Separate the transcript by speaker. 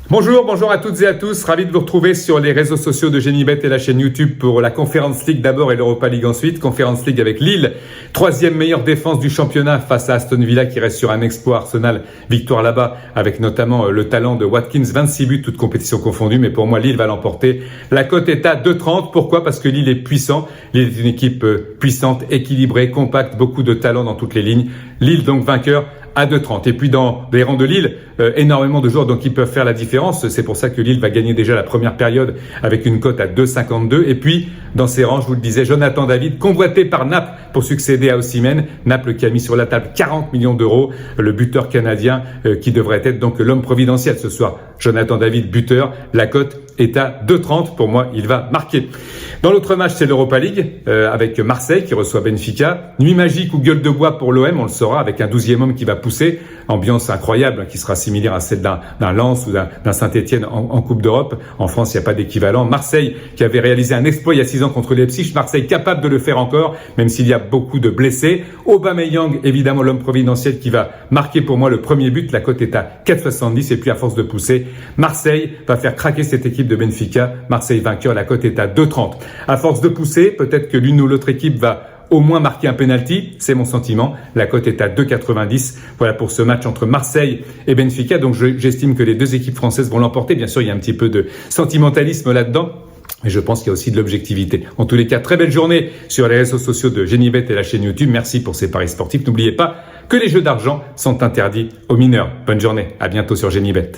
Speaker 1: Bonjour à toutes et à tous. Ravi de vous retrouver sur les réseaux sociaux de Génibet et la chaîne YouTube pour la Conference League d'abord et l'Europa League ensuite. Conference League avec Lille, troisième meilleure défense du championnat face à Aston Villa qui reste sur un exploit. Arsenal, victoire là-bas avec notamment le talent de Watkins, 26 buts, toutes compétitions confondues. Mais pour moi, Lille va l'emporter. La cote est à 2,30. Pourquoi? Parce que Lille est puissant. Lille est une équipe puissante, équilibrée, compacte, beaucoup de talent dans toutes les lignes. Lille donc vainqueur à 2,30. Et puis dans les rangs de Lille, énormément de joueurs donc qui peuvent faire la différence. C'est pour ça que Lille va gagner déjà la première période avec une cote à 2,52. Et puis dans ces rangs, je vous le disais, Jonathan David, convoité par Naples pour succéder à Osimhen. Naples qui a mis sur la table 40 millions d'euros, le buteur canadien qui devrait être donc l'homme providentiel ce soir. Jonathan David, buteur, la cote est à 2,30. Pour moi, il va marquer. Dans l'autre match, c'est l'Europa League avec Marseille qui reçoit Benfica. Nuit magique ou gueule de bois pour l'OM, on le saura, avec un 12e homme qui va pousser. Ambiance incroyable qui sera similaire à celle d'un Lens ou d'un Saint-Etienne en Coupe d'Europe. En France, il n'y a pas d'équivalent. Marseille qui avait réalisé un exploit il y a 6 ans contre Leipzig. Marseille capable de le faire encore, même s'il y a beaucoup de blessés. Aubameyang, évidemment l'homme providentiel qui va marquer pour moi le premier but. La cote est à 4,70 et puis à force de pousser, Marseille va faire craquer cette équipe de Benfica. Marseille vainqueur, la cote est à 2,30. À force de pousser, peut-être que l'une ou l'autre équipe va au moins marquer un penalty, c'est mon sentiment. La cote est à 2,90. Voilà pour ce match entre Marseille et Benfica. Donc j'estime que les deux équipes françaises vont l'emporter. Bien sûr, il y a un petit peu de sentimentalisme là-dedans. Et je pense qu'il y a aussi de l'objectivité. En tous les cas, très belle journée sur les réseaux sociaux de Génibet et la chaîne YouTube. Merci pour ces paris sportifs. N'oubliez pas que les jeux d'argent sont interdits aux mineurs. Bonne journée. À bientôt sur Génibet.